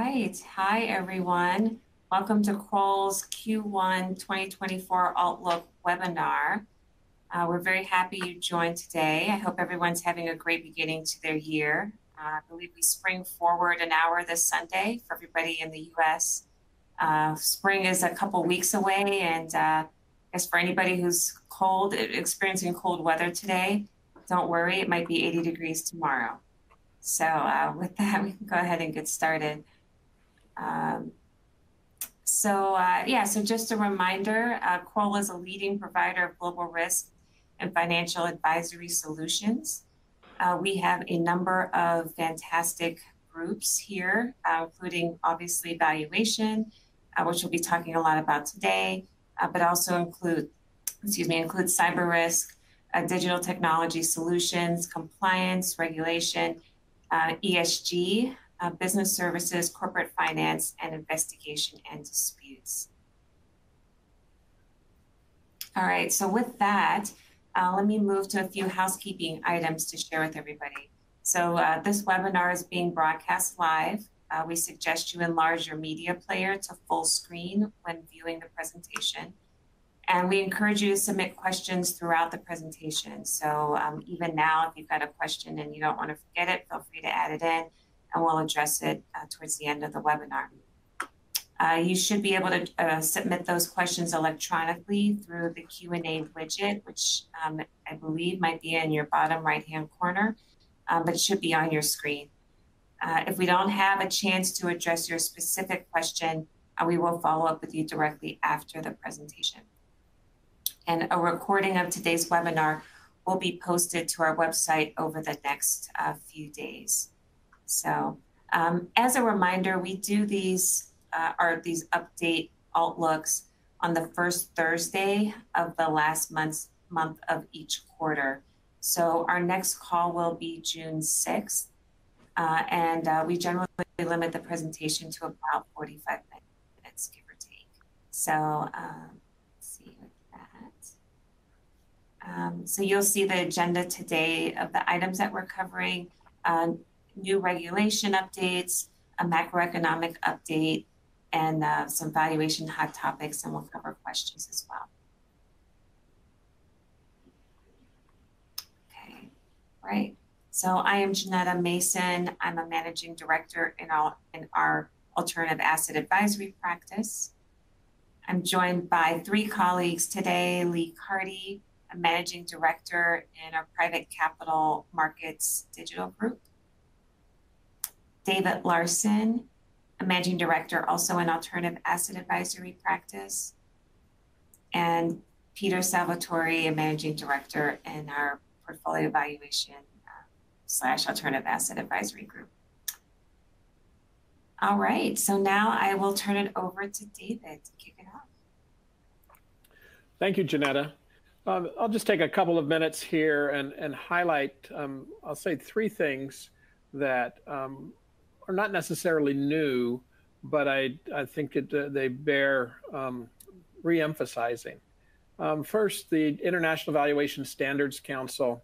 right. Hi, everyone. Welcome to Kroll's Q1 2024 Outlook webinar. We're very happy you joined today. I hope everyone's having a great beginning to their year. I believe we spring forward an hour this Sunday for everybody in the U.S. Spring is a couple weeks away, and I guess for anybody who's experiencing cold weather today, don't worry, it might be 80 degrees tomorrow. So with that, we can go ahead and get started. So just a reminder, Kroll is a leading provider of global risk and financial advisory solutions. We have a number of fantastic groups here, including obviously Valuation, which we'll be talking a lot about today, but also include cyber risk, digital technology solutions, compliance, regulation, ESG, business services, corporate finance, and investigation and disputes. All right, so with that, let me move to a few housekeeping items to share with everybody. So this webinar is being broadcast live. We suggest you enlarge your media player to full screen when viewing the presentation. And we encourage you to submit questions throughout the presentation. So even now, if you've got a question and you don't want to forget it, feel free to add it in, and we'll address it towards the end of the webinar. You should be able to submit those questions electronically through the Q&A widget, which I believe might be in your bottom right-hand corner, but it should be on your screen. If we don't have a chance to address your specific question, we will follow up with you directly after the presentation. And a recording of today's webinar will be posted to our website over the next few days. So as a reminder, we do these update outlooks on the first Thursday of the last month of each quarter. So our next call will be June 6th, and we generally limit the presentation to about 45 minutes, give or take. So so you'll see the agenda today of the items that we're covering, new regulation updates, a macroeconomic update, and some valuation hot topics, and we'll cover questions as well. Okay, right. So I am Janetta Mason. I'm a managing director in our alternative asset advisory practice. I'm joined by three colleagues today: Lee Carty, a managing director in our private capital markets digital group; David Larson, a managing director also in alternative asset advisory practice; and Peter Salvatore, a managing director in our portfolio valuation / alternative asset advisory group. All right, so now I will turn it over to David to kick it off. Thank you, Janetta. I'll just take a couple of minutes here and highlight, I'll say, three things that are not necessarily new, but I think they bear re-emphasizing. First, the International Valuation Standards Council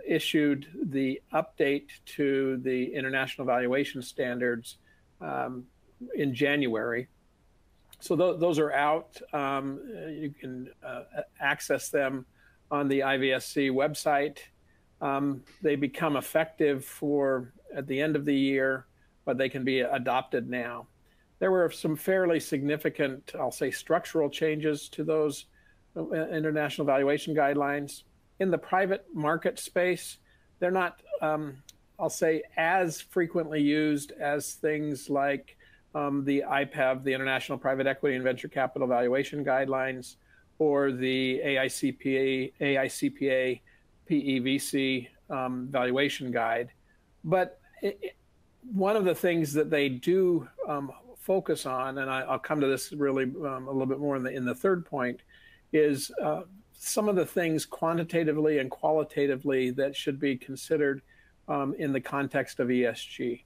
issued the update to the International Valuation Standards in January. So those are out. You can access them on the IVSC website. They become effective at the end of the year, but they can be adopted now. There were some fairly significant, I'll say, structural changes to those international valuation guidelines. In the private market space, they're not, I'll say, as frequently used as things like the IPEV, the International Private Equity and Venture Capital Valuation Guidelines, or the AICPA PEVC Valuation Guide. But one of the things that they do focus on, and I'll come to this really a little bit more in the third point, is some of the things quantitatively and qualitatively that should be considered in the context of ESG.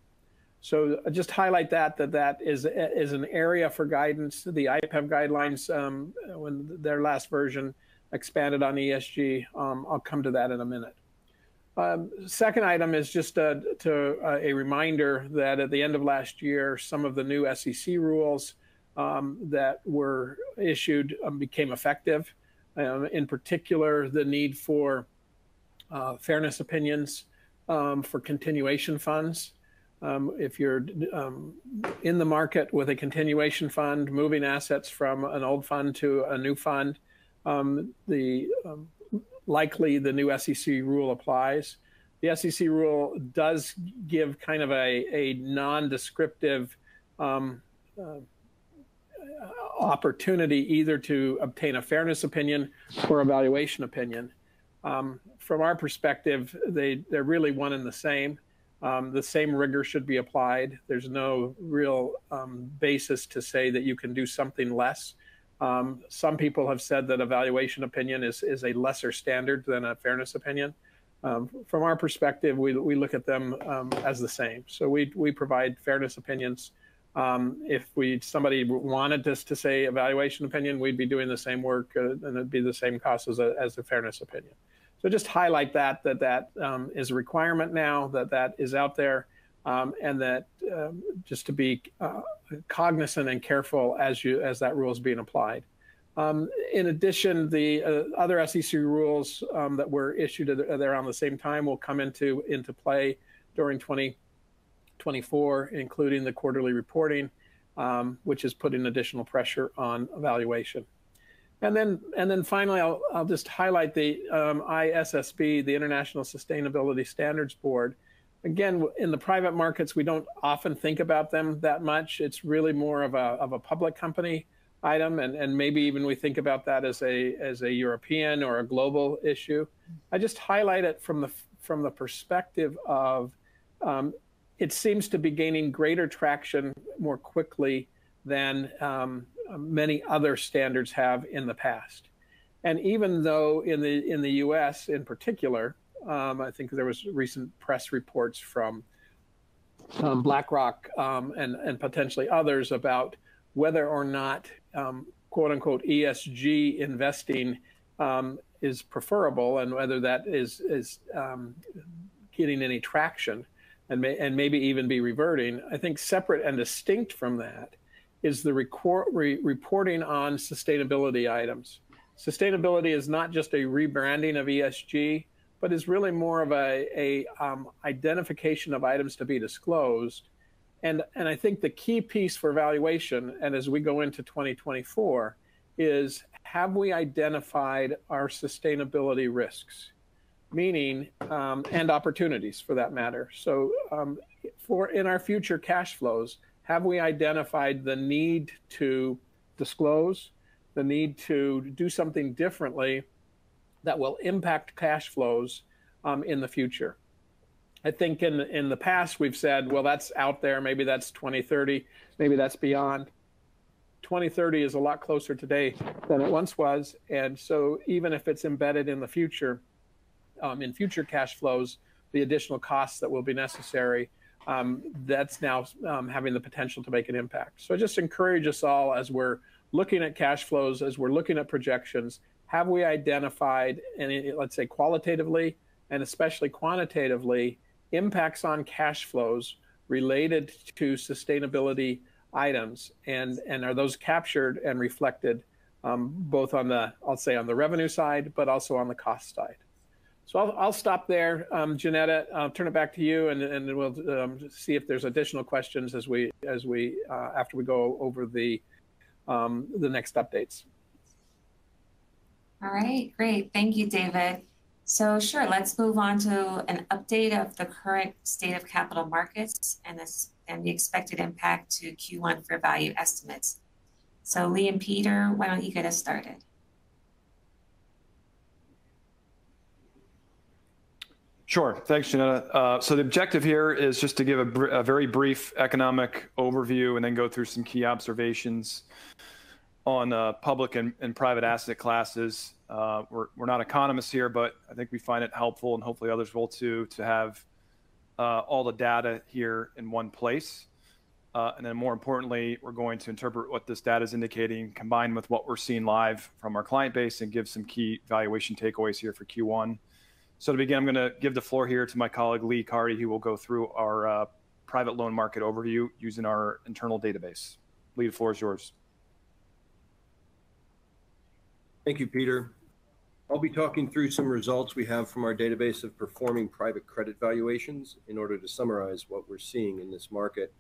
So just highlight that is an area for guidance. The IPEV guidelines, when their last version expanded on ESG, I'll come to that in a minute. Second item is just a reminder that at the end of last year, some of the new SEC rules that were issued became effective. In particular, the need for fairness opinions for continuation funds. If you're in the market with a continuation fund, moving assets from an old fund to a new fund, likely the new SEC rule applies. The SEC rule does give kind of a non-descriptive opportunity either to obtain a fairness opinion or a valuation opinion. From our perspective, they're really one and the same. The same rigor should be applied. There's no real basis to say that you can do something less. Some people have said that a valuation opinion is a lesser standard than a fairness opinion. From our perspective, we look at them as the same. So we provide fairness opinions. If somebody wanted us to say evaluation opinion, we'd be doing the same work and it'd be the same cost as a fairness opinion. So just highlight that is a requirement now, that is out there, and that just to be cognizant and careful as that rule is being applied. In addition, the other SEC rules that were issued around the same time will come into play during 2024, including the quarterly reporting, which is putting additional pressure on valuation. And then finally, I'll just highlight the ISSB, the International Sustainability Standards Board. Again, in the private markets, we don't often think about them that much. It's really more of a public company item, and maybe even we think about that as a European or a global issue. I just highlight it from the perspective of it seems to be gaining greater traction more quickly than many other standards have in the past. And even though in the US in particular, I think there was recent press reports from BlackRock and potentially others about whether or not quote unquote ESG investing is preferable and whether that is getting any traction and maybe even be reverting. I think separate and distinct from that is the reporting on sustainability items. Sustainability is not just a rebranding of ESG, but is really more of a identification of items to be disclosed. And I think the key piece for valuation, and as we go into 2024, is have we identified our sustainability risks, meaning, and opportunities for that matter. So in our future cash flows, have we identified the need to disclose, the need to do something differently that will impact cash flows in the future? I think in the past we've said, well, that's out there, maybe that's 2030, maybe that's beyond. 2030 is a lot closer today than it once was, and so even if it's embedded in the future, in future cash flows, the additional costs that will be necessary, that's now having the potential to make an impact. So I just encourage us all as we're looking at cash flows, as we're looking at projections, have we identified, and let's say qualitatively and especially quantitatively, impacts on cash flows related to sustainability items, and are those captured and reflected both on the, I'll say on the revenue side, but also on the cost side. So I'll stop there. Janetta, I'll turn it back to you, and we'll see if there's additional questions as we after we go over the next updates. All right, great. Thank you, David. So sure, let's move on to an update of the current state of capital markets and the expected impact to Q1 for value estimates. So Lee and Peter, why don't you get us started? Sure. Thanks, Janetta. So the objective here is just to give a very brief economic overview and then go through some key observations on public and private asset classes. We're not economists here, but I think we find it helpful, and hopefully others will too, to have all the data here in one place. And then more importantly, we're going to interpret what this data is indicating, combined with what we're seeing live from our client base, and give some key valuation takeaways here for Q1. So to begin, I'm going to give the floor here to my colleague Lee Carty, who will go through our private loan market overview using our internal database. Lee, the floor is yours. Thank you, Peter. I'll be talking through some results we have from our database of performing private credit valuations in order to summarize what we're seeing in this market.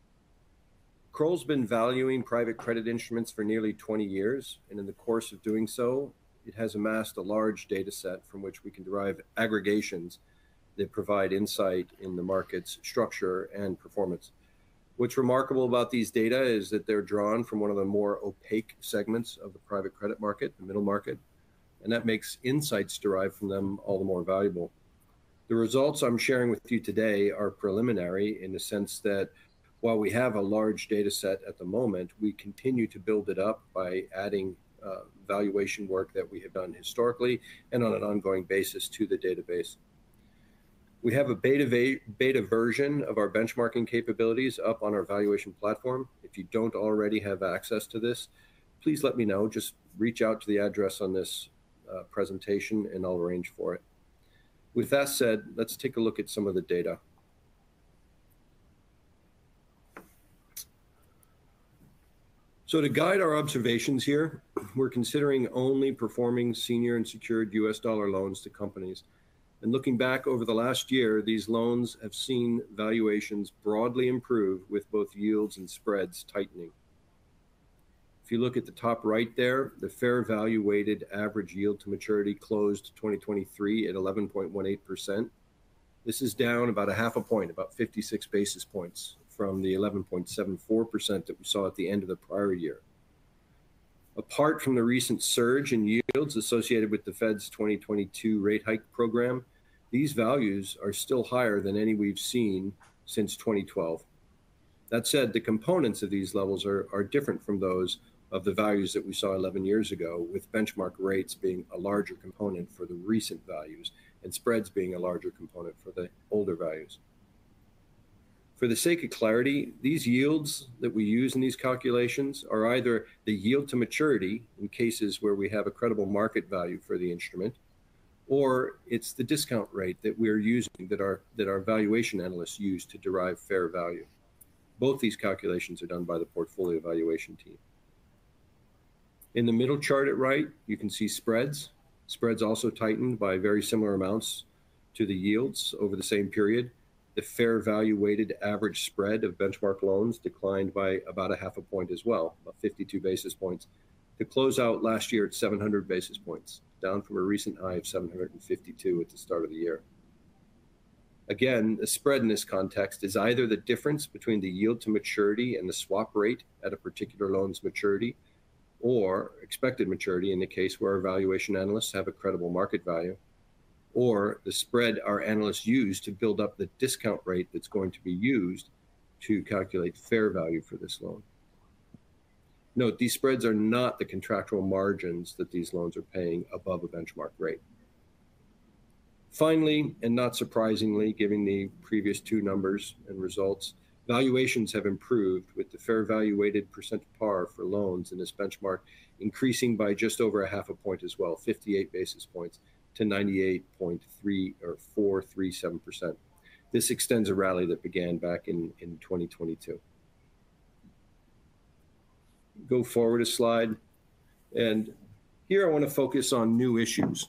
Kroll's been valuing private credit instruments for nearly 20 years, and in the course of doing so, it has amassed a large data set from which we can derive aggregations that provide insight in the market's structure and performance. What's remarkable about these data is that they're drawn from one of the more opaque segments of the private credit market, the middle market, and that makes insights derived from them all the more valuable. The results I'm sharing with you today are preliminary in the sense that while we have a large data set at the moment, we continue to build it up by adding valuation work that we have done historically and on an ongoing basis to the database. We have a beta version of our benchmarking capabilities up on our valuation platform. If you don't already have access to this, please let me know. Just reach out to the address on this presentation and I'll arrange for it. With that said, let's take a look at some of the data. So to guide our observations here, we're considering only performing senior and secured US dollar loans to companies. And looking back over the last year, these loans have seen valuations broadly improve with both yields and spreads tightening. If you look at the top right there, the fair value weighted average yield to maturity closed 2023 at 11.18%. This is down about a half a point, about 56 basis points from the 11.74% that we saw at the end of the prior year. Apart from the recent surge in yields associated with the Fed's 2022 rate hike program, these values are still higher than any we've seen since 2012. That said, the components of these levels are different from those of the values that we saw 11 years ago, with benchmark rates being a larger component for the recent values and spreads being a larger component for the older values. For the sake of clarity, these yields that we use in these calculations are either the yield to maturity in cases where we have a credible market value for the instrument, or it's the discount rate that we're using that our valuation analysts use to derive fair value. Both these calculations are done by the portfolio valuation team. In the middle chart at right, you can see spreads. Spreads also tightened by very similar amounts to the yields over the same period. The fair value weighted average spread of benchmark loans declined by about a half a point as well, about 52 basis points, to close out last year at 700 basis points, down from a recent high of 752 at the start of the year. Again, the spread in this context is either the difference between the yield to maturity and the swap rate at a particular loan's maturity, or expected maturity in the case where our valuation analysts have a credible market value, or the spread our analysts use to build up the discount rate that's going to be used to calculate fair value for this loan. Note, these spreads are not the contractual margins that these loans are paying above a benchmark rate. Finally, and not surprisingly, given the previous two numbers and results, valuations have improved with the fair value weighted percent par for loans in this benchmark increasing by just over a half a point as well, 58 basis points, to 98.3 or 437%. This extends a rally that began back in 2022. Go forward a slide. And here I want to focus on new issues.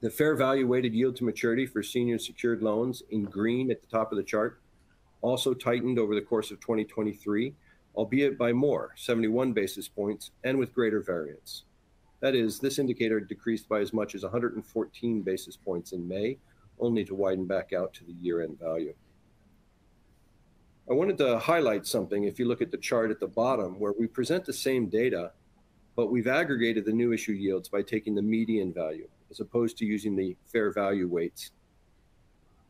The fair value weighted yield to maturity for senior secured loans in green at the top of the chart also tightened over the course of 2023, albeit by more, 71 basis points, and with greater variance. That is, this indicator decreased by as much as 114 basis points in May, only to widen back out to the year-end value. I wanted to highlight something if you look at the chart at the bottom, where we present the same data, but we've aggregated the new issue yields by taking the median value, as opposed to using the fair value weights.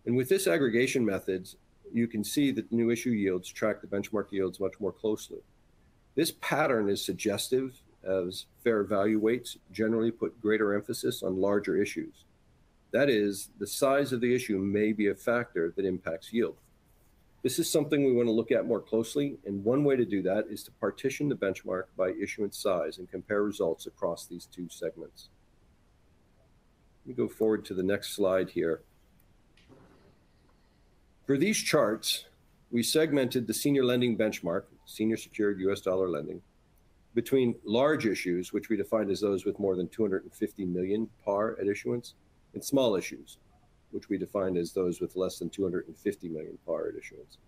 And with this aggregation methods, you can see that the new issue yields track the benchmark yields much more closely. This pattern is suggestive, as fair value weights generally put greater emphasis on larger issues. That is, the size of the issue may be a factor that impacts yield. This is something we want to look at more closely, and one way to do that is to partition the benchmark by issuance size and compare results across these two segments. Let me go forward to the next slide here. For these charts, we segmented the senior lending benchmark, senior secured US dollar lending, between large issues, which we defined as those with more than 250 million par at issuance, and small issues, which we defined as those with less than 250 million par at issuance.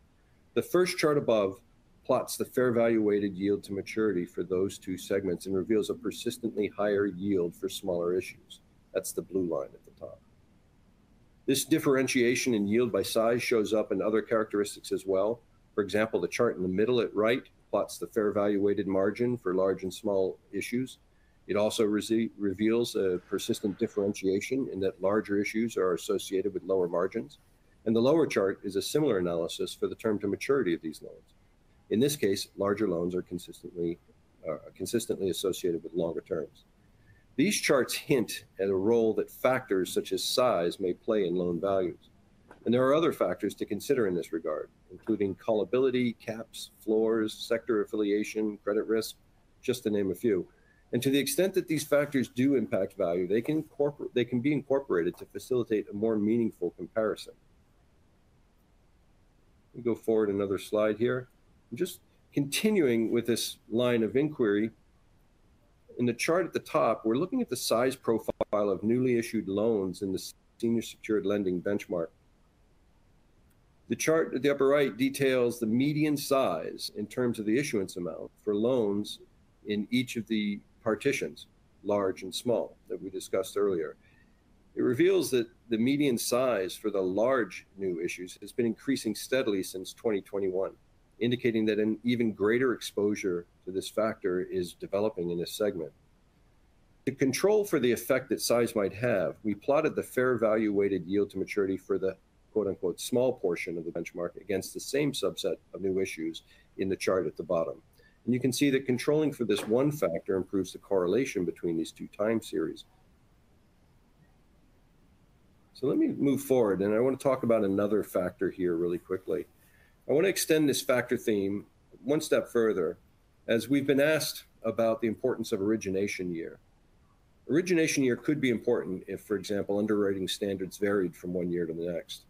The first chart above plots the fair value weighted yield to maturity for those two segments and reveals a persistently higher yield for smaller issues. That's the blue line at the top. This differentiation in yield by size shows up in other characteristics as well. For example, the chart in the middle at right plots the fair value weighted margin for large and small issues. It also reveals a persistent differentiation in that larger issues are associated with lower margins. And the lower chart is a similar analysis for the term to maturity of these loans. In this case, larger loans are consistently associated with longer terms. These charts hint at a role that factors such as size may play in loan values. And there are other factors to consider in this regard, including callability, caps, floors, sector affiliation, credit risk, just to name a few. And to the extent that these factors do impact value, they can be incorporated to facilitate a more meaningful comparison. We go forward another slide here. I'm just continuing with this line of inquiry. In the chart at the top, we're looking at the size profile of newly issued loans in the senior secured lending benchmark. The chart at the upper right details the median size in terms of the issuance amount for loans in each of the partitions, large and small, that we discussed earlier. It reveals that the median size for the large new issues has been increasing steadily since 2021, indicating that an even greater exposure to this factor is developing in this segment. To control for the effect that size might have, we plotted the fair value weighted yield to maturity for the quote unquote small portion of the benchmark against the same subset of new issues in the chart at the bottom. And you can see that controlling for this one factor improves the correlation between these two time series. So let me move forward, and I want to talk about another factor here really quickly. I want to extend this factor theme one step further, as we've been asked about the importance of origination year. Origination year could be important if, for example, underwriting standards varied from one year to the next.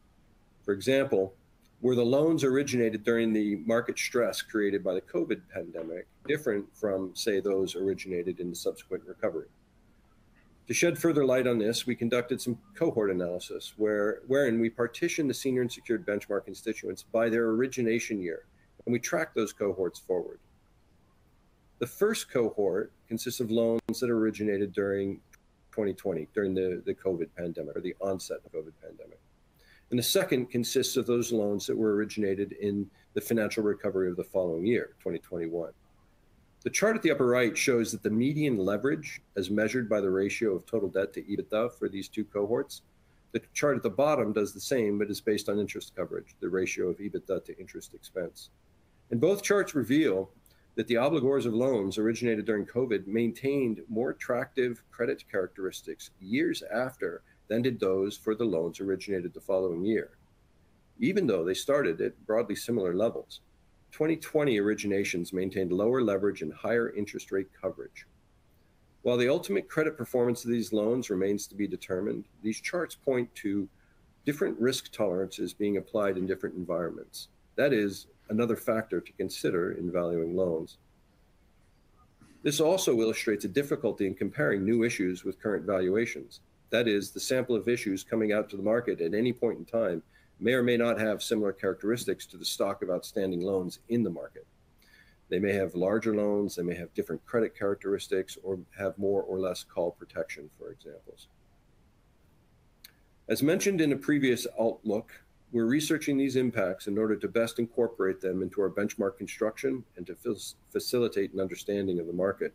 For example, were the loans originated during the market stress created by the COVID pandemic different from, say, those originated in the subsequent recovery? To shed further light on this, we conducted some cohort analysis wherein we partitioned the senior and secured benchmark constituents by their origination year, and we tracked those cohorts forward. The first cohort consists of loans that originated during 2020, during the COVID pandemic, or the onset of the COVID pandemic. And the second consists of those loans that were originated in the financial recovery of the following year, 2021. The chart at the upper right shows that the median leverage, as measured by the ratio of total debt to EBITDA for these two cohorts. The chart at the bottom does the same, but is based on interest coverage, the ratio of EBITDA to interest expense. And both charts reveal that the obligors of loans originated during COVID maintained more attractive credit characteristics years after than did those for the loans originated the following year, even though they started at broadly similar levels. 2020 originations maintained lower leverage and higher interest rate coverage. While the ultimate credit performance of these loans remains to be determined, these charts point to different risk tolerances being applied in different environments. That is another factor to consider in valuing loans. This also illustrates a difficulty in comparing new issues with current valuations. That is, the sample of issues coming out to the market at any point in time may or may not have similar characteristics to the stock of outstanding loans in the market. They may have larger loans, they may have different credit characteristics, or have more or less call protection, for examples. As mentioned in a previous ALTLOOK, we're researching these impacts in order to best incorporate them into our benchmark construction and to facilitate an understanding of the market.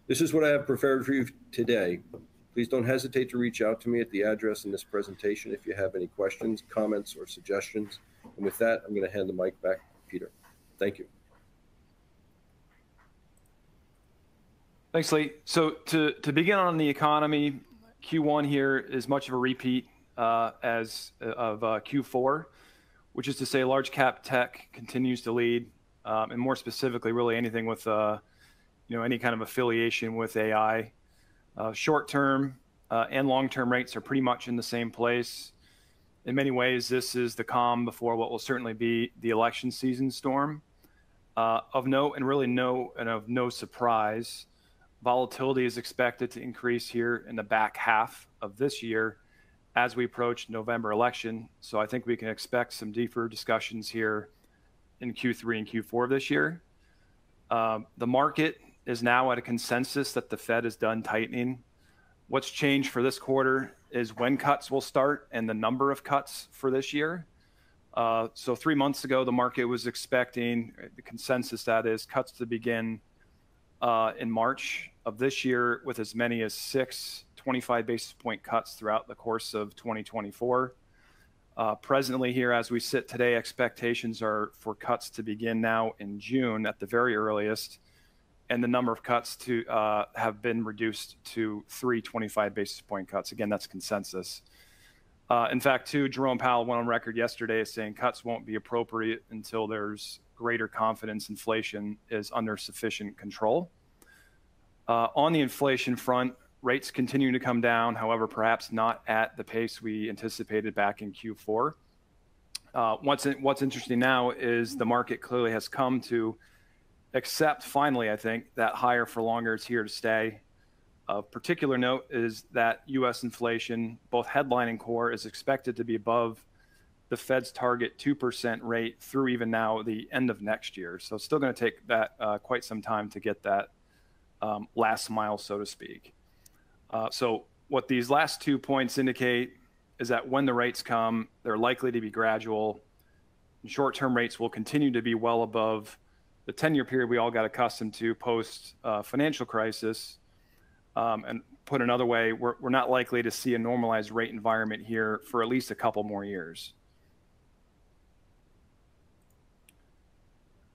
This is what I have prepared for you today. Please don't hesitate to reach out to me at the address in this presentation if you have any questions, comments, or suggestions. And with that, I'm going to hand the mic back to Peter. Thank you. Thanks, Lee. So to begin on the economy, Q1 here is much of a repeat as of Q4, which is to say large cap tech continues to lead, and more specifically, really anything with any kind of affiliation with AI. Short term, and long-term rates are pretty much in the same place. In many ways, this is the calm before what will certainly be the election season storm. Of note, and really of no surprise, volatility is expected to increase here in the back half of this year as we approach November election. So I think we can expect some deeper discussions here in Q3 and Q4 of this year. The market is now at a consensus that the Fed is done tightening. What's changed for this quarter is when cuts will start and the number of cuts for this year. So 3 months ago, the market was expecting, the consensus that is, cuts to begin in March of this year with as many as 6 25 basis point cuts throughout the course of 2024. Presently here, as we sit today, expectations are for cuts to begin now in June at the very earliest, and the number of cuts to have been reduced to 3 25 basis point cuts. Again, that's consensus. In fact, too, Jerome Powell went on record yesterday as saying cuts won't be appropriate until there's greater confidence inflation is under sufficient control. On the inflation front, rates continue to come down, however, perhaps not at the pace we anticipated back in Q4. What's interesting now is the market clearly has come to accept, finally, I think, that higher for longer is here to stay. Of particular note is that U.S. inflation, both headline and core, is expected to be above the Fed's target 2% rate through even now the end of next year. So it's still going to take that quite some time to get that last mile, so to speak. So what these last 2 points indicate is that when the rates come, they're likely to be gradual. Short-term rates will continue to be well above the 10-year period we all got accustomed to post financial crisis. And put another way, we're not likely to see a normalized rate environment here for at least a couple more years.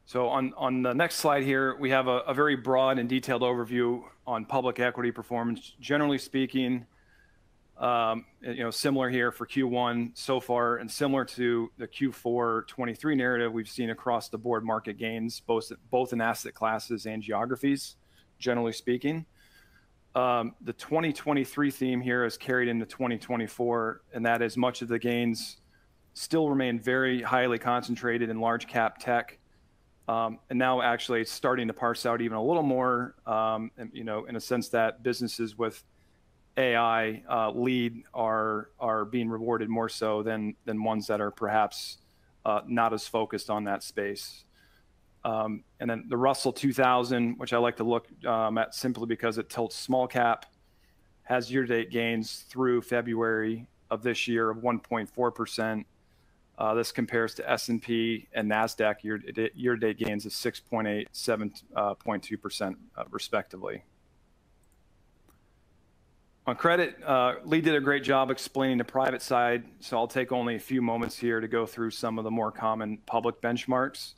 So on the next slide here, we have a very broad and detailed overview on public equity performance. Generally speaking, similar here for Q1 so far, and similar to the Q4 23 narrative, we've seen across the board market gains, both in asset classes and geographies, generally speaking. The 2023 theme here is carried into 2024, and that is much of the gains still remain very highly concentrated in large cap tech. And now actually it's starting to parse out even a little more, in a sense that businesses with AI lead are being rewarded more so than ones that are perhaps not as focused on that space. And then the Russell 2000, which I like to look at simply because it tilts small cap, has year-to-date gains through February of this year of 1.4%. This compares to S&P and NASDAQ year-to-date gains of 6.8%, 7.2% respectively. On credit, Lee did a great job explaining the private side, so I'll take only a few moments here to go through some of the more common public benchmarks.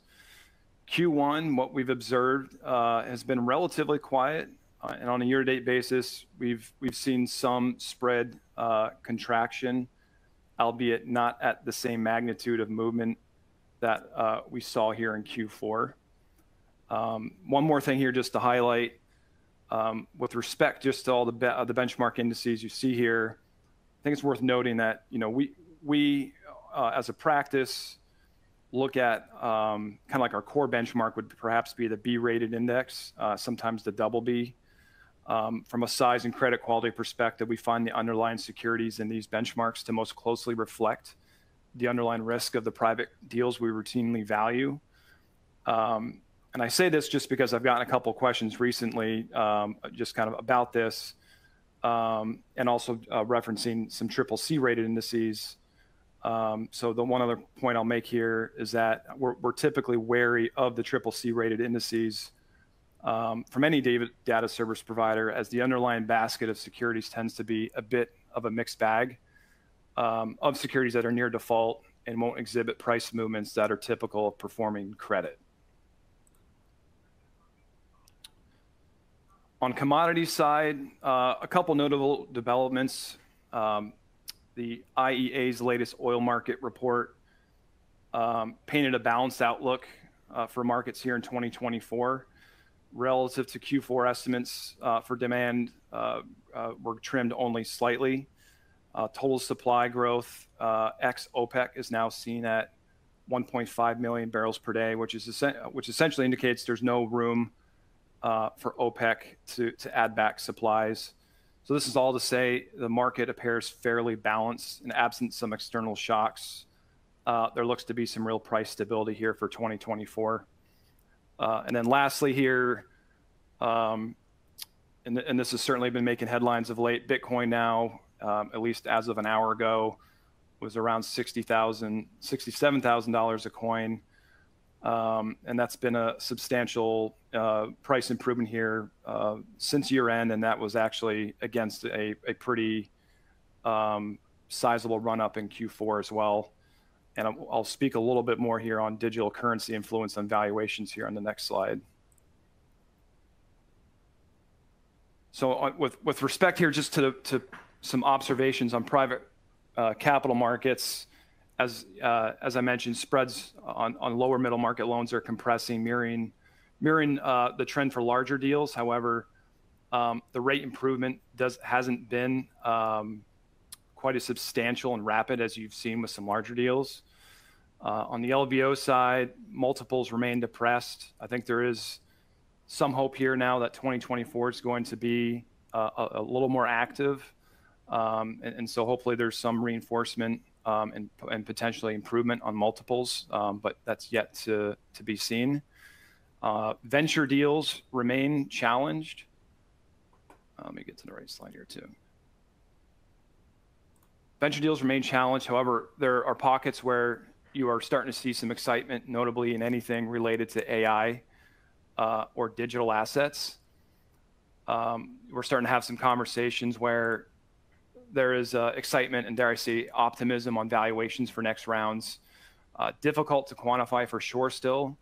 Q1, what we've observed has been relatively quiet, and on a year-to-date basis, we've seen some spread contraction, albeit not at the same magnitude of movement that we saw here in Q4. One more thing here just to highlight, with respect just to all the benchmark indices you see here, I think it's worth noting that we as a practice look at kind of like our core benchmark would perhaps be the B-rated index, sometimes the double B. From a size and credit quality perspective, we find the underlying securities in these benchmarks to most closely reflect the underlying risk of the private deals we routinely value. And I say this just because I've gotten a couple of questions recently just kind of about this, and also referencing some CCC rated indices. So the one other point I'll make here is that we're typically wary of the CCC rated indices from any data service provider, as the underlying basket of securities tends to be a bit of a mixed bag of securities that are near default and won't exhibit price movements that are typical of performing credit. On commodity side, a couple notable developments. The IEA's latest oil market report painted a balanced outlook for markets here in 2024. relative to Q4 estimates for demand were trimmed only slightly. Total supply growth ex OPEC is now seen at 1.5 million barrels per day, which essentially indicates there's no room for OPEC to add back supplies. So this is all to say the market appears fairly balanced, and absent some external shocks, there looks to be some real price stability here for 2024. And then lastly here, and this has certainly been making headlines of late, Bitcoin now, at least as of an hour ago, was around $67,000 a coin. And that's been a substantial price improvement here since year end, and that was actually against a pretty sizable run up in Q4 as well. And I'll speak a little bit more here on digital currency influence on valuations here on the next slide. So with respect here just to some observations on private capital markets, as I mentioned, spreads on lower middle market loans are compressing, mirroring the trend for larger deals. However, the rate improvement hasn't been quite as substantial and rapid as you've seen with some larger deals. On the LBO side, multiples remain depressed. I think there is some hope here now that 2024 is going to be a little more active. And so hopefully there's some reinforcement and potentially improvement on multiples, but that's yet to be seen. Venture deals remain challenged. Let me get to the right slide here too. Venture deals remain challenged. However, there are pockets where you are starting to see some excitement, notably in anything related to AI or digital assets. We're starting to have some conversations where there is excitement and, dare I say, optimism on valuations for next rounds. Difficult to quantify for sure still,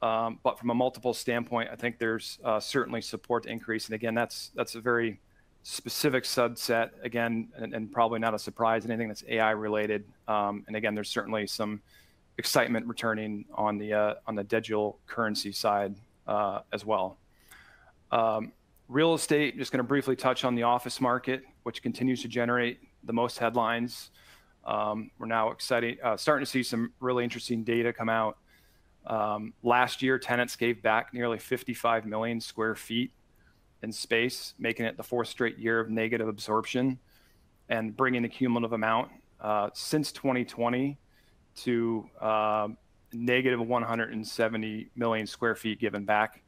but from a multiple standpoint, I think there's certainly support to increase. And again, that's a very specific subset, again, and probably not a surprise, anything that's AI related. And again, there's certainly some excitement returning on the digital currency side as well. Real estate, just going to briefly touch on the office market, which continues to generate the most headlines. We're now starting to see some really interesting data come out. Last year, tenants gave back nearly 55 million square feet in space, making it the fourth straight year of negative absorption and bringing the cumulative amount since 2020 to negative 170 million square feet given back.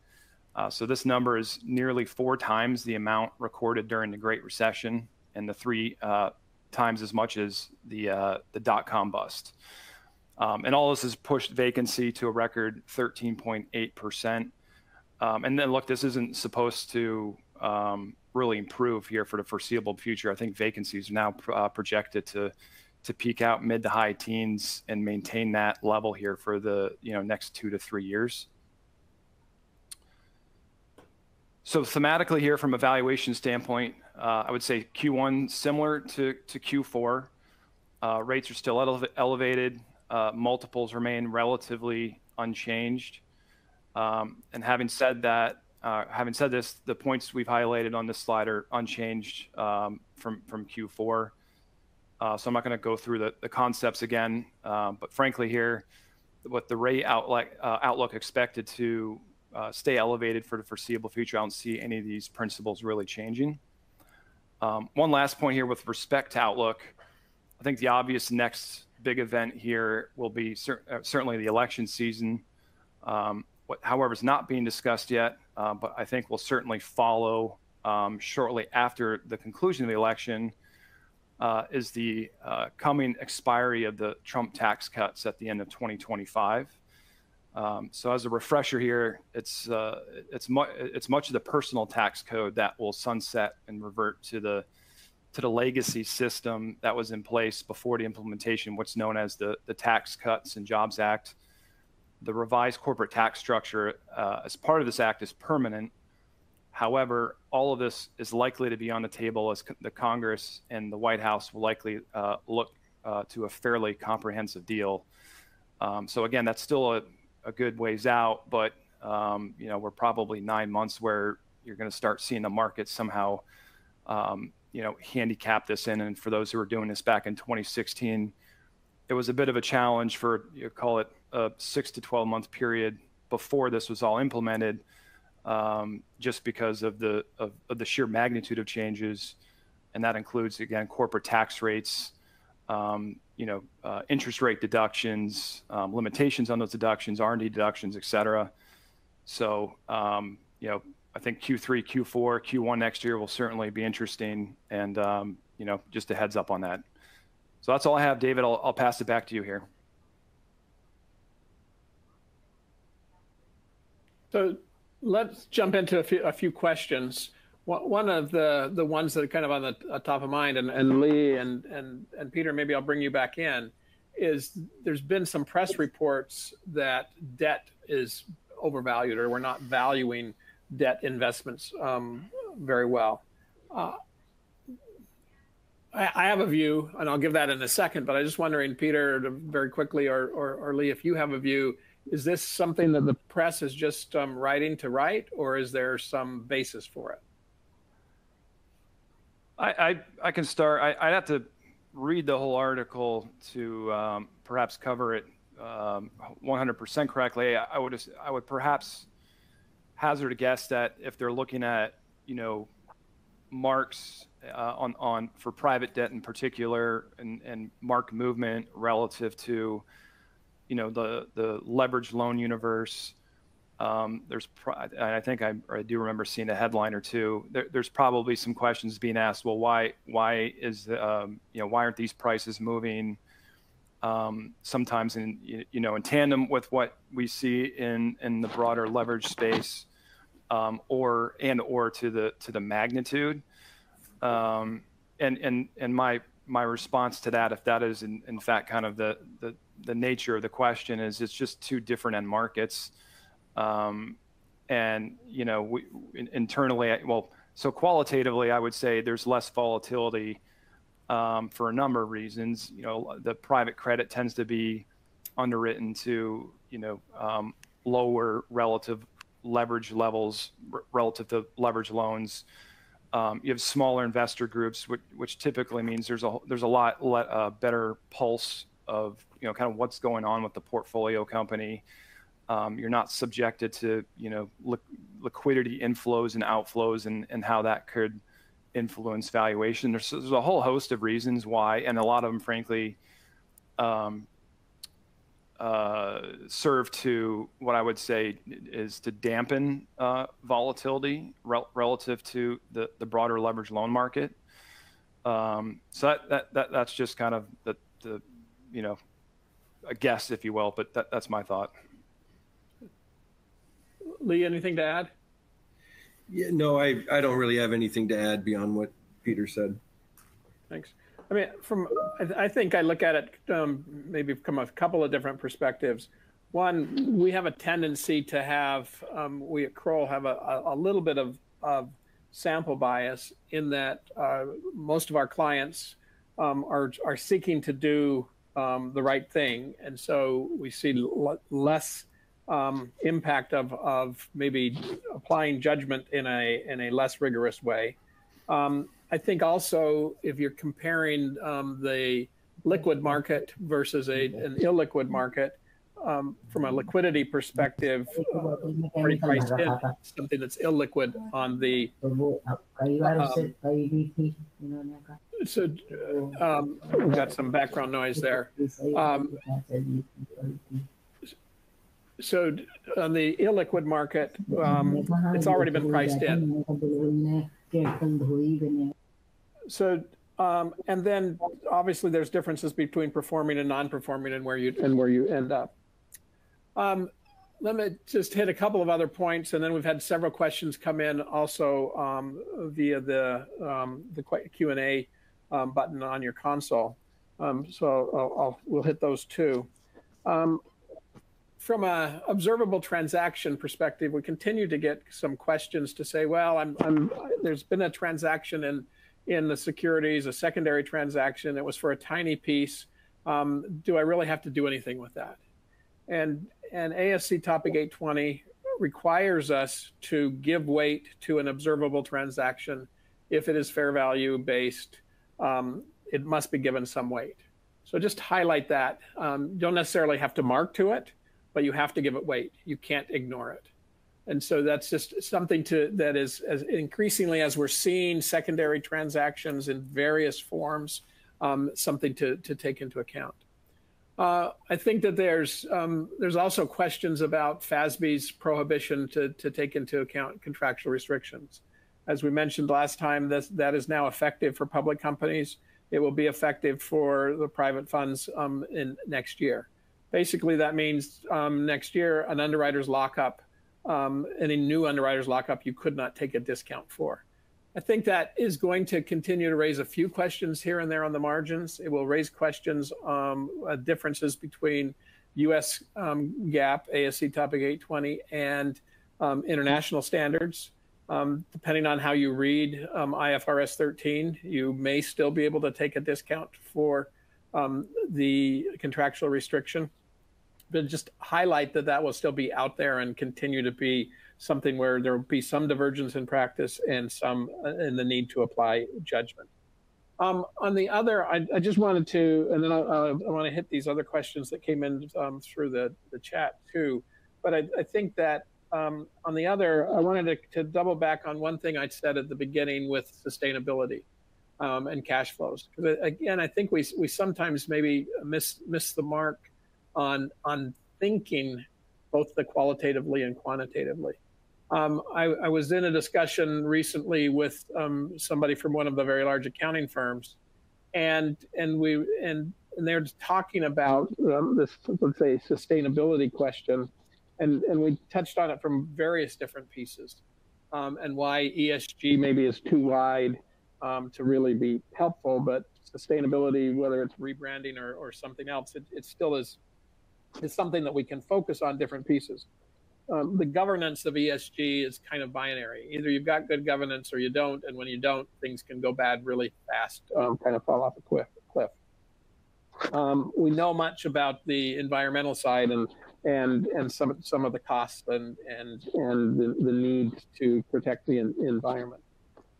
So this number is nearly 4 times the amount recorded during the Great Recession and the 3 times as much as the dot-com bust. And all this has pushed vacancy to a record 13.8%. And then look, this isn't supposed to really improve here for the foreseeable future. I think vacancies are now projected to peak out mid to high teens and maintain that level here for the next 2 to 3 years. So thematically here from a valuation standpoint, I would say Q1 similar to Q4. Rates are still elevated. Multiples remain relatively unchanged. And having said this, the points we've highlighted on this slide are unchanged from Q4. So I'm not going to go through the concepts again, but frankly here, with the rate outlook expected to stay elevated for the foreseeable future, I don't see any of these principles really changing. One last point here with respect to outlook. I think the obvious next big event here will be certainly the election season. However, is not being discussed yet, but I think will certainly follow shortly after the conclusion of the election is the coming expiry of the Trump tax cuts at the end of 2025. So as a refresher here, it's much of the personal tax code that will sunset and revert to the legacy system that was in place before the implementation, what's known as the Tax Cuts and Jobs Act. The revised corporate tax structure as part of this act is permanent. However, all of this is likely to be on the table as the Congress and the White House will likely look to a fairly comprehensive deal. So again, that's still a good ways out, but we're probably 9 months where you're going to start seeing the market somehow, handicap this in. And for those who were doing this back in 2016, it was a bit of a challenge for, call it a 6 to 12 month period before this was all implemented, just because of the sheer magnitude of changes. And that includes, again, corporate tax rates, interest rate deductions, limitations on those deductions, R&D deductions, et cetera. So, I think Q3, Q4, Q1 next year will certainly be interesting. And, just a heads up on that. So that's all I have, David. I'll pass it back to you here. So let's jump into a few questions. One of the ones that are kind of on the top of mind, and Lee and Peter, maybe I'll bring you back in, is there's been some press reports that debt is overvalued, or we're not valuing debt investments very well. I have a view, and I'll give that in a second, but I'm just wondering, Peter, very quickly, or Lee, if you have a view, is this something that the press is just writing to write, or is there some basis for it? I can start. I'd have to read the whole article to perhaps cover it 100% correctly. I would perhaps hazard a guess that if they're looking at, marks on for private debt in particular, and mark movement relative to, the leveraged loan universe, I think I do remember seeing a headline or two. There's probably some questions being asked. Well, why aren't these prices moving sometimes in tandem with what we see in the broader leverage space, or to the magnitude, and my response to that, if that is in fact kind of the nature of the question, is it's just two different end markets. And we internally, so qualitatively, I would say there's less volatility for a number of reasons. The private credit tends to be underwritten to lower relative leverage levels relative to leverage loans. You have smaller investor groups, which typically means there's a lot better pulse of kind of what's going on with the portfolio company. You're not subjected to liquidity inflows and outflows and how that could influence valuation. There's a whole host of reasons why, and a lot of them, frankly, serve to what I would say is to dampen volatility relative to the broader leverage loan market. So that's just kind of the a guess, if you will, but that's my thought. Lee, anything to add? Yeah, no, I don't really have anything to add beyond what Peter said. Thanks. I mean, I think I look at it maybe from a couple of different perspectives. One, we have a tendency to have, we at Kroll have a little bit of sample bias in that most of our clients are seeking to do the right thing. And so we see less impact of maybe applying judgment in a less rigorous way. I think also, if you're comparing the liquid market versus an illiquid market, from a liquidity perspective, already priced in something that's illiquid on the. So we've got some background noise there. So on the illiquid market, it's already been priced in. So and then obviously there's differences between performing and non-performing and where you end up. Let me just hit a couple of other points, and then we've had several questions come in also via the Q&A button on your console. So we'll hit those too. From an observable transaction perspective, we continue to get some questions to say, well, there's been a transaction in the securities, a secondary transaction. It was for a tiny piece. Do I really have to do anything with that? And ASC Topic 820 requires us to give weight to an observable transaction. If it is fair value based, it must be given some weight. So just highlight that. Don't necessarily have to mark to it, but you have to give it weight. You can't ignore it. And so that's just something that is as increasingly as we're seeing secondary transactions in various forms, something to take into account. I think that there's also questions about FASB's prohibition to take into account contractual restrictions. As we mentioned last time, that is now effective for public companies. It will be effective for the private funds in next year. Basically, that means next year an underwriter's lockup, any new underwriter's lockup, you could not take a discount for. I think that is going to continue to raise a few questions here and there on the margins. It will raise questions, differences between U.S. GAAP, ASC Topic 820, and international standards. Depending on how you read IFRS 13, you may still be able to take a discount for the contractual restriction. But just highlight that will still be out there and continue to be something where there will be some divergence in practice and some in the need to apply judgment. On the other, I just wanted to, and then I want to hit these other questions that came in through the chat too. But I think that on the other, I wanted to double back on one thing I said at the beginning with sustainability and cash flows. Because again, I think we sometimes maybe miss the mark on thinking both the qualitatively and quantitatively. I was in a discussion recently with somebody from one of the very large accounting firms, and they're talking about this, let's say, sustainability question, and we touched on it from various different pieces, and why ESG maybe is too wide to really be helpful, but sustainability, whether it's rebranding or something else, it still is something that we can focus on different pieces. The governance of ESG is kind of binary. Either you've got good governance or you don't, and when you don't, things can go bad really fast, kind of fall off a cliff. We know much about the environmental side and some of the costs and the need to protect the environment.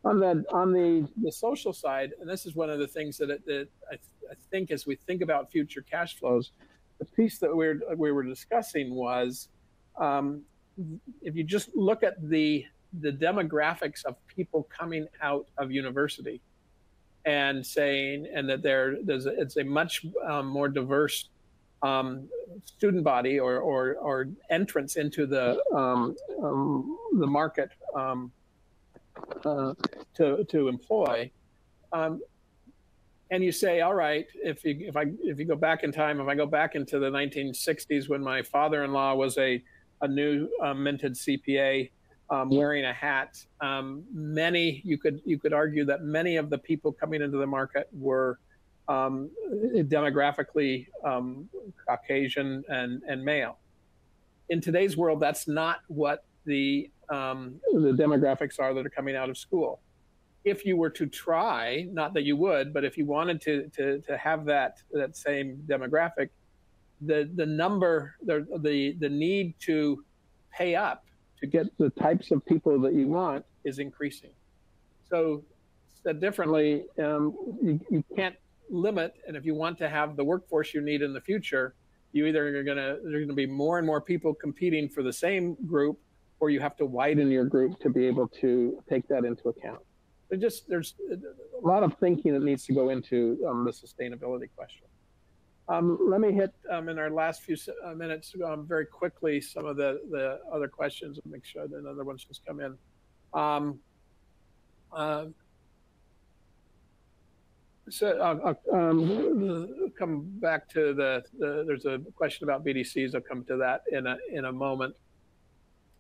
On the social side, and this is one of the things that I think as we think about future cash flows, the piece that we were discussing was if you just look at the demographics of people coming out of university and saying, and that it's a much more diverse student body or entrance into the market to employ. And you say, all right, if you go back in time, if I go back into the 1960s when my father-in-law was a new minted CPA wearing a hat, you could argue that many of the people coming into the market were demographically Caucasian and male. In today's world, that's not what the demographics are that are coming out of school. If you were to try, not that you would, but if you wanted to have that same demographic, the need to pay up to get the types of people that you want is increasing. So said differently, you can't limit, and if you want to have the workforce you need in the future, there's going to be more and more people competing for the same group, or you have to widen your group to be able to take that into account. There's a lot of thinking that needs to go into the sustainability question. Let me hit in our last few minutes very quickly some of the other questions and make sure that another one's just come in. So I'll come back to there's a question about BDCs. I'll come to that in a moment.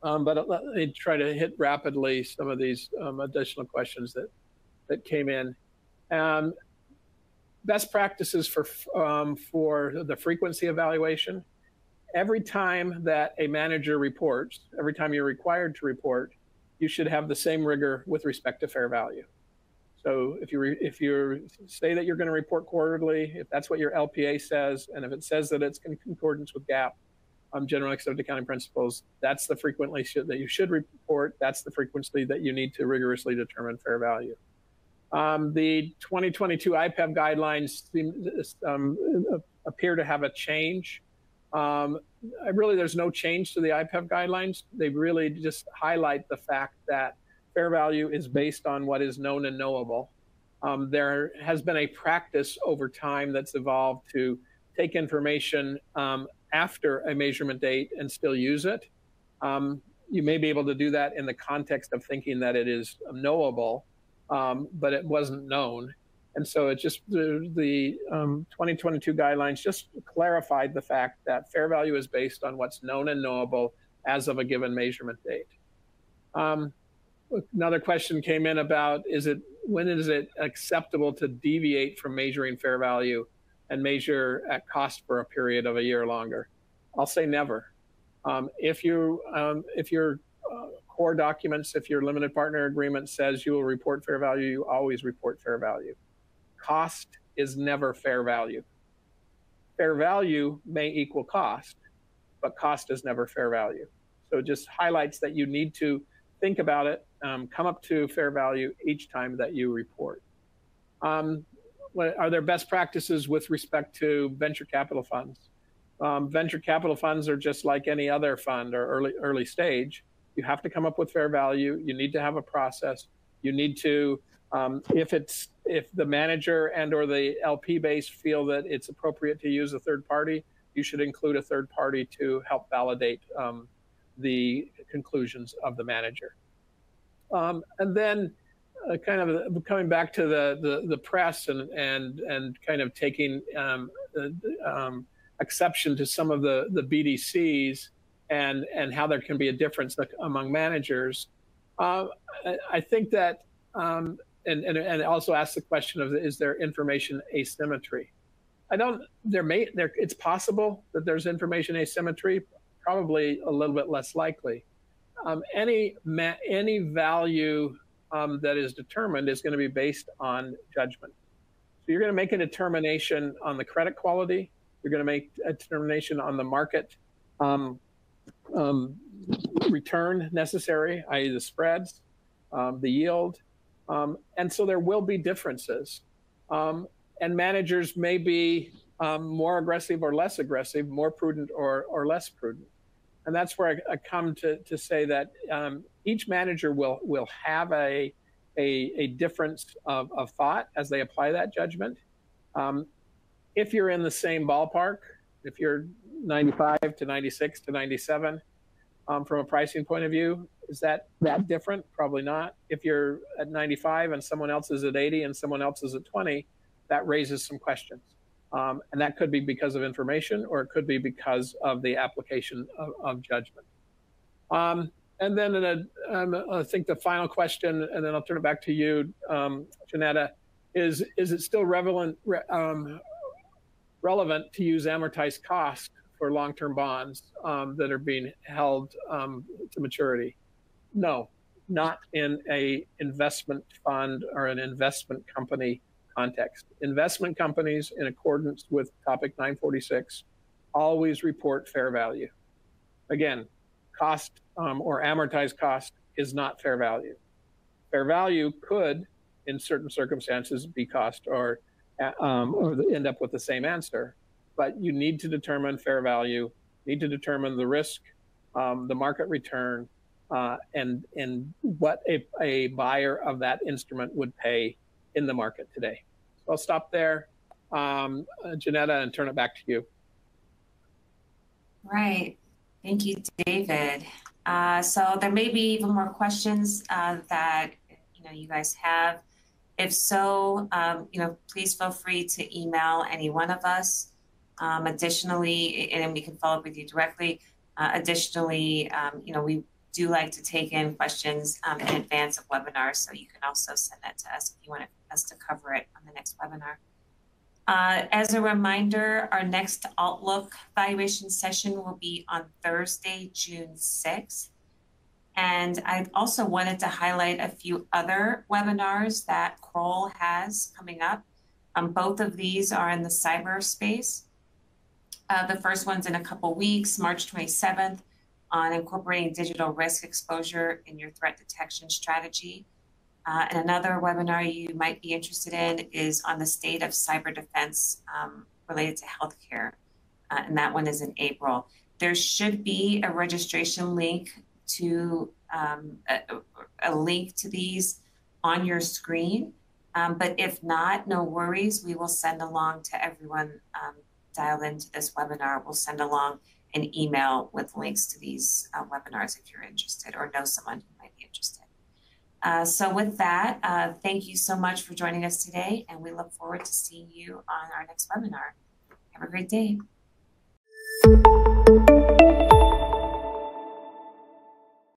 But let me try to hit rapidly some of these additional questions that came in. Best practices for the frequency evaluation. Every time that a manager reports, every time you're required to report, you should have the same rigor with respect to fair value. So if you say that you're going to report quarterly, if that's what your LPA says, and if it says that it's in concordance with GAAP, general accepted accounting principles. That's the frequency that you should report. That's the frequency that you need to rigorously determine fair value. The 2022 IPEV guidelines appear to have a change. Really, there's no change to the IPEV guidelines. They really just highlight the fact that fair value is based on what is known and knowable. There has been a practice over time that's evolved to take information after a measurement date and still use it. You may be able to do that in the context of thinking that it is knowable, but it wasn't known. And so it just, the 2022 guidelines just clarified the fact that fair value is based on what's known and knowable as of a given measurement date. Another question came in about, when is it acceptable to deviate from measuring fair value and measure at cost for a period of a year or longer? I'll say never. If your core documents, if your limited partner agreement says you will report fair value, you always report fair value. Cost is never fair value. Fair value may equal cost, but cost is never fair value. So it just highlights that you need to think about it, come up to fair value each time that you report. Are there best practices with respect to venture capital funds? Venture capital funds are just like any other fund or early stage. You have to come up with fair value. You need to have a process. You need to, if the manager and or the LP base feel that it's appropriate to use a third party, you should include a third party to help validate the conclusions of the manager. And then kind of coming back to the press and kind of taking exception to some of the BDCs and how there can be a difference among managers. I think that, and also ask the question of, is there information asymmetry? It's possible that there's information asymmetry, probably a little bit less likely. Any value that is determined is going to be based on judgment. So you're going to make a determination on the credit quality. You're going to make a determination on the market return necessary, i.e. the spreads, the yield. And so there will be differences. And managers may be more aggressive or less aggressive, more prudent or less prudent. And that's where I come to say that each manager will have a difference of thought as they apply that judgment. If you're in the same ballpark, if you're 95 to 96 to 97 from a pricing point of view, is that different? Probably not. If you're at 95 and someone else is at 80 and someone else is at 20, that raises some questions. And that could be because of information, or it could be because of the application of judgment. And then I think the final question, and then I'll turn it back to you, Janetta, is it still relevant to use amortized cost for long-term bonds that are being held to maturity? No, not in a investment fund or an investment company context. Investment companies, in accordance with Topic 946, always report fair value. Again, cost or amortized cost is not fair value. Fair value could, in certain circumstances, be cost or end up with the same answer. But you need to determine fair value, need to determine the risk, the market return, and what a buyer of that instrument would pay in the market today. So I'll stop there, Janetta, and turn it back to you. Right. Thank you, David. So there may be even more questions that you guys have. If so, please feel free to email any one of us. Additionally, and we can follow up with you directly. Additionally, we do like to take in questions in advance of webinars, so you can also send that to us if you want us to cover it on the next webinar. As a reminder, our next Outlook valuation session will be on Thursday, June 6th. And I also wanted to highlight a few other webinars that Kroll has coming up. Both of these are in the cyberspace. The first one's in a couple weeks, March 27th, on incorporating digital risk exposure in your threat detection strategy. And another webinar you might be interested in is on the state of cyber defense related to healthcare. And that one is in April. There should be a registration link to a link to these on your screen. But if not, no worries. We will send along to everyone dialed into this webinar. We'll send along an email with links to these webinars if you're interested or know someone who might be interested. So with that, thank you so much for joining us today, and we look forward to seeing you on our next webinar. Have a great day.